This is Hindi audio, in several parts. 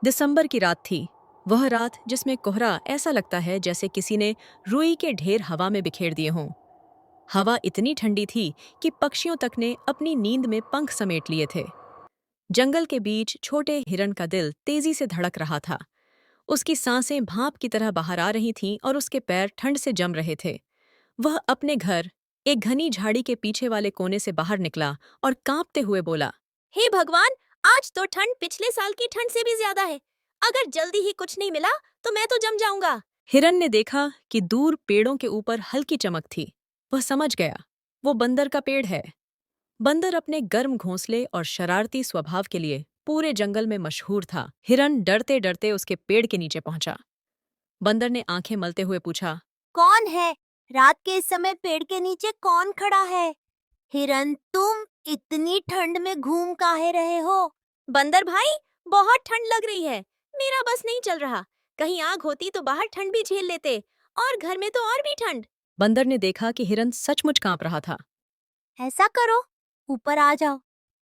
दिसंबर की रात थी। वह रात जिसमें कोहरा ऐसा लगता है जैसे किसी ने रुई के ढेर हवा में बिखेर दिए हों। हवा इतनी ठंडी थी कि पक्षियों तक ने अपनी नींद में पंख समेट लिए थे। जंगल के बीच छोटे हिरन का दिल तेजी से धड़क रहा था। उसकी सांसें भाप की तरह बाहर आ रही थीं और उसके पैर ठंड से जम रहे थे। वह अपने घर, एक घनी झाड़ी के पीछे वाले कोने से बाहर निकला और कांपते हुए बोला, हे भगवान, आज तो ठंड पिछले साल की ठंड से भी ज्यादा है। अगर जल्दी ही कुछ नहीं मिला तो मैं तो जम जाऊंगा। हिरन ने देखा कि दूर पेड़ों के ऊपर हल्की चमक थी। वह समझ गया, वो बंदर का पेड़ है। बंदर अपने गर्म घोंसले और शरारती स्वभाव के लिए पूरे जंगल में मशहूर था। हिरन डरते डरते उसके पेड़ के नीचे पहुंचा। बंदर ने आंखें मलते हुए पूछा, कौन है? रात के इस समय पेड़ के नीचे कौन खड़ा है? हिरन, तुम इतनी ठंड में घूम काहे रहे हो? बंदर भाई, बहुत ठंड लग रही है। मेरा बस नहीं चल रहा। कहीं आग होती तो बाहर ठंड भी झेल लेते, और घर में तो और भी ठंड। बंदर ने देखा कि हिरन सचमुच कांप रहा था। ऐसा करो, ऊपर आ जाओ।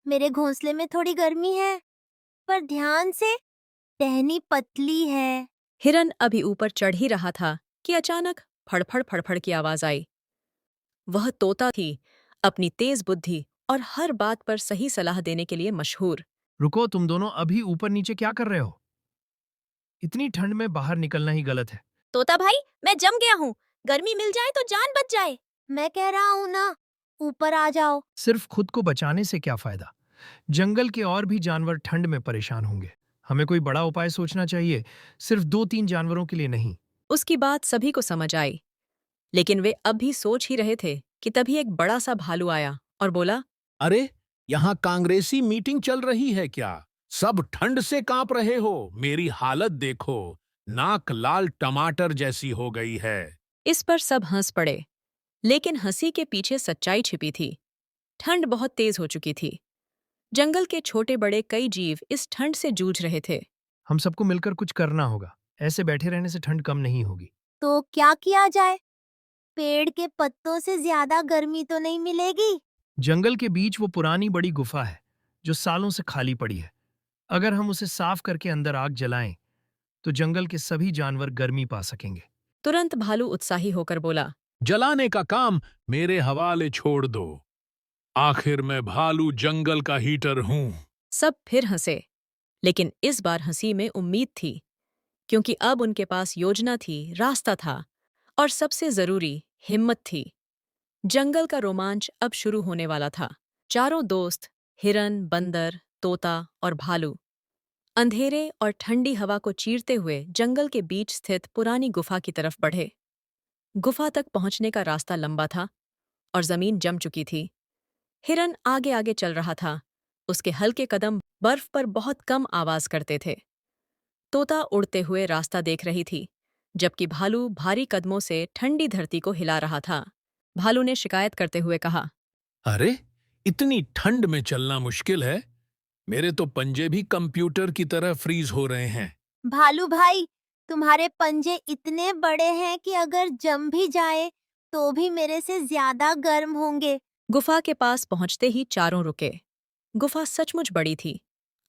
मेरे घोंसले में थोड़ी गर्मी है, पर ध्यान से, टहनी पतली है। हिरन अभी ऊपर चढ़ ही रहा था कि अचानक फड़फड़ फड़फड़ की आवाज आई। वह तोता थी, अपनी तेज बुद्धि और हर बात पर सही सलाह देने के लिए मशहूर। रुको, तुम दोनों अभी ऊपर नीचे क्या कर रहे हो? इतनी ठंड में बाहर निकलना ही गलत है। तोता भाई, मैं जम गया हूँ। गर्मी मिल जाए तो जान बच जाए। मैं कह रहा हूँ ना, ऊपर आ जाओ। सिर्फ खुद को बचाने से क्या फायदा? जंगल के और भी जानवर ठंड में परेशान होंगे। हमें कोई बड़ा उपाय सोचना चाहिए, सिर्फ 2-3 जानवरों के लिए नहीं। उसकी बात सभी को समझ आई, लेकिन वे अब भी सोच ही रहे थे कि तभी एक बड़ा सा भालू आया और बोला, अरे, यहाँ कांग्रेसी मीटिंग चल रही है क्या? सब ठंड से कांप रहे हो। मेरी हालत देखो, नाक लाल टमाटर जैसी हो गई है। इस पर सब हंस पड़े। लेकिन हंसी के पीछे सच्चाई छिपी थी। ठंड बहुत तेज हो चुकी थी। जंगल के छोटे बड़े कई जीव इस ठंड से जूझ रहे थे। हम सबको मिलकर कुछ करना होगा। ऐसे बैठे रहने से ठंड कम नहीं होगी। तो क्या किया जाए? पेड़ के पत्तों से ज्यादा गर्मी तो नहीं मिलेगी। जंगल के बीच वो पुरानी बड़ी गुफा है, जो सालों से खाली पड़ी है। अगर हम उसे साफ करके अंदर आग जलाएं, तो जंगल के सभी जानवर गर्मी पा सकेंगे। तुरंत भालू उत्साही होकर बोला, जलाने का काम मेरे हवाले छोड़ दो। आखिर मैं भालू जंगल का हीटर हूँ। सब फिर हंसे। लेकिन इस बार हंसी में उम्मीद थी, क्योंकि अब उनके पास योजना थी, रास्ता था, और सबसे जरूरी, हिम्मत थी। जंगल का रोमांच अब शुरू होने वाला था। चारों दोस्त, हिरन, बंदर, तोता और भालू, अंधेरे और ठंडी हवा को चीरते हुए जंगल के बीच स्थित पुरानी गुफा की तरफ बढ़े। गुफा तक पहुंचने का रास्ता लंबा था और जमीन जम चुकी थी। हिरन आगे आगे चल रहा था। उसके हल्के कदम बर्फ पर बहुत कम आवाज करते थे। तोता उड़ते हुए रास्ता देख रही थी, जबकि भालू भारी कदमों से ठंडी धरती को हिला रहा था। भालू ने शिकायत करते हुए कहा, अरे, इतनी ठंड में चलना मुश्किल है। मेरे तो पंजे भी कंप्यूटर की तरह फ्रीज हो रहे हैं। भालू भाई, तुम्हारे पंजे इतने बड़े हैं कि अगर जम भी जाए तो भी मेरे से ज्यादा गर्म होंगे। गुफा के पास पहुंचते ही चारों रुके। गुफा सचमुच बड़ी थी।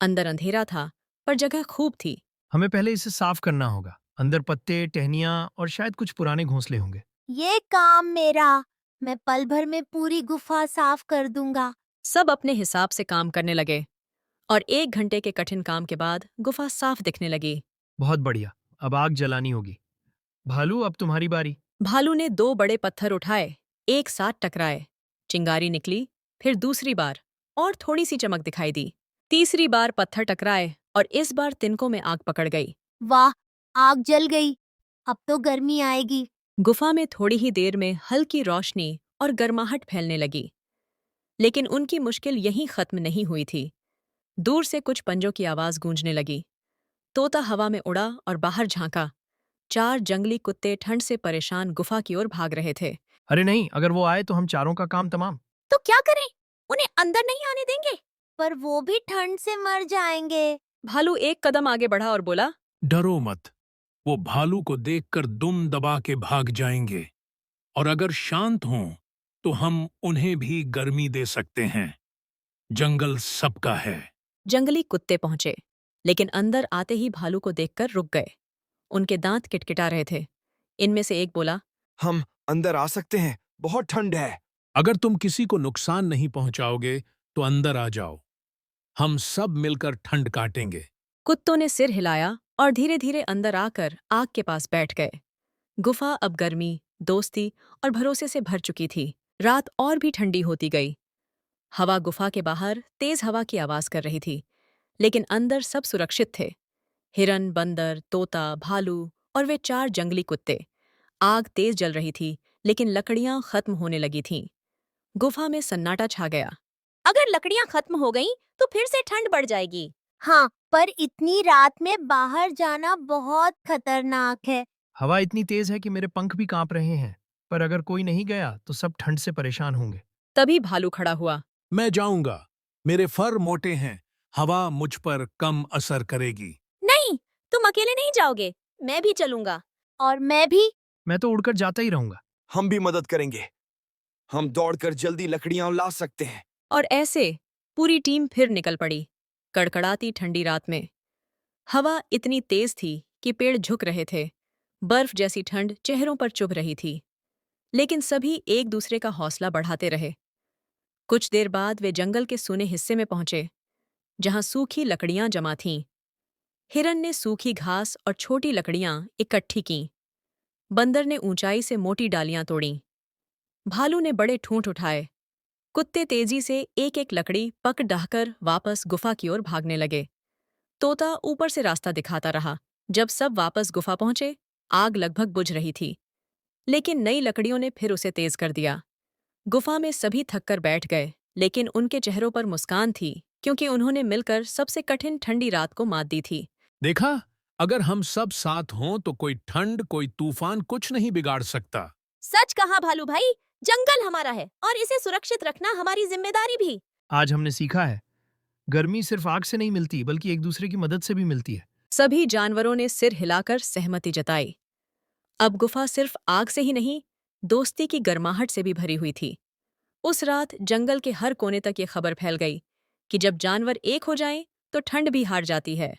अंदर अंधेरा था, पर जगह खूब थी। हमें पहले इसे साफ करना होगा। अंदर पत्ते, टहनियां और शायद कुछ पुराने घोंसले होंगे। ये काम मेरा। मैं पल भर में पूरी गुफा साफ कर दूंगा। सब अपने हिसाब से काम करने लगे, और 1 घंटे के कठिन काम के बाद गुफा साफ दिखने लगी। बहुत बढ़िया, अब आग जलानी होगी। भालू, अब तुम्हारी बारी। भालू ने 2 बड़े पत्थर उठाए, एक साथ टकराए। चिंगारी निकली, फिर दूसरी बार, और थोड़ी सी चमक दिखाई दी। तीसरी बार पत्थर टकराए और इस बार तिनकों में आग पकड़ गई। वाह, आग जल गई। अब तो गर्मी आएगी। गुफा में थोड़ी ही देर में हल्की रोशनी और गर्माहट फैलने लगी। लेकिन उनकी मुश्किल यहीं खत्म नहीं हुई थी। दूर से कुछ पंजों की आवाज गूंजने लगी। तोता हवा में उड़ा और बाहर झांका। 4 जंगली कुत्ते ठंड से परेशान गुफा की ओर भाग रहे थे। अरे नहीं, अगर वो आए तो हम चारों का काम तमाम। तो क्या करें? उन्हें अंदर नहीं आने देंगे? पर वो भी ठंड से मर जाएंगे। भालू एक कदम आगे बढ़ा और बोला, डरो मत। वो भालू को देखकर दुम दबा के भाग जाएंगे। और अगर शांत हों तो हम उन्हें भी गर्मी दे सकते हैं। जंगल सबका है। जंगली कुत्ते पहुंचे, लेकिन अंदर आते ही भालू को देखकर रुक गए। उनके दांत किटकिटा रहे थे। इनमें से एक बोला, हम अंदर आ सकते हैं, बहुत ठंड है। अगर तुम किसी को नुकसान नहीं पहुंचाओगे तो अंदर आ जाओ, हम सब मिलकर ठंड काटेंगे। कुत्तों ने सिर हिलाया और धीरे धीरे अंदर आकर आग के पास बैठ गए। गुफा अब गर्मी, दोस्ती और भरोसे से भर चुकी थी। रात और भी ठंडी होती गई। हवा गुफा के बाहर तेज हवा की आवाज कर रही थी, लेकिन अंदर सब सुरक्षित थे। हिरन, बंदर, तोता, भालू और वे 4 जंगली कुत्ते। आग तेज जल रही थी, लेकिन लकड़ियां खत्म होने लगी थीं। गुफा में सन्नाटा छा गया। अगर लकड़ियां खत्म हो गईं, तो फिर से ठंड बढ़ जाएगी। हाँ, पर इतनी रात में बाहर जाना बहुत खतरनाक है। हवा इतनी तेज है कि मेरे पंख भी कांप रहे हैं, पर अगर कोई नहीं गया तो सब ठंड से परेशान होंगे। तभी भालू खड़ा हुआ। मैं जाऊंगा, मेरे फर मोटे हैं, हवा मुझ पर कम असर करेगी। नहीं, तुम अकेले नहीं जाओगे, मैं भी चलूंगा। और मैं भी। मैं तो उड़कर जाता ही रहूंगा। हम भी मदद करेंगे। हम दौड़कर जल्दी लकड़ियां ला सकते हैं। और ऐसे पूरी टीम फिर निकल पड़ी, कड़कड़ाती ठंडी रात में। हवा इतनी तेज थी कि पेड़ झुक रहे थे। बर्फ जैसी ठंड चेहरों पर चुभ रही थी, लेकिन सभी एक दूसरे का हौसला बढ़ाते रहे। कुछ देर बाद वे जंगल के सूने हिस्से में पहुंचे, जहां सूखी लकड़ियां जमा थीं। हिरन ने सूखी घास और छोटी लकड़ियां इकट्ठी कीं। बंदर ने ऊंचाई से मोटी डालियां तोड़ीं। भालू ने बड़े ठूंठ उठाए। कुत्ते तेजी से एक-एक लकड़ी पक डाहकर वापस गुफा की ओर भागने लगे। तोता ऊपर से रास्ता दिखाता रहा। जब सब वापस गुफा पहुंचे, आग लगभग बुझ रही थी, लेकिन नई लकड़ियों ने फिर उसे तेज कर दिया। गुफा में सभी थककर बैठ गए, लेकिन उनके चेहरों पर मुस्कान थी, क्योंकि उन्होंने मिलकर सबसे कठिन ठंडी रात को मात दी थी। देखा, अगर हम सब साथ हों तो कोई ठंड, कोई तूफान कुछ नहीं बिगाड़ सकता। सच कहा भालू भाई, जंगल हमारा है और इसे सुरक्षित रखना हमारी जिम्मेदारी भी। आज हमने सीखा है, गर्मी सिर्फ आग से नहीं मिलती, बल्कि एक दूसरे की मदद से भी मिलती है। सभी जानवरों ने सिर हिलाकर सहमति जताई। अब गुफा सिर्फ आग से ही नहीं, दोस्ती की गर्माहट से भी भरी हुई थी। उस रात जंगल के हर कोने तक ये खबर फैल गई कि जब जानवर एक हो जाएं, तो ठंड भी हार जाती है।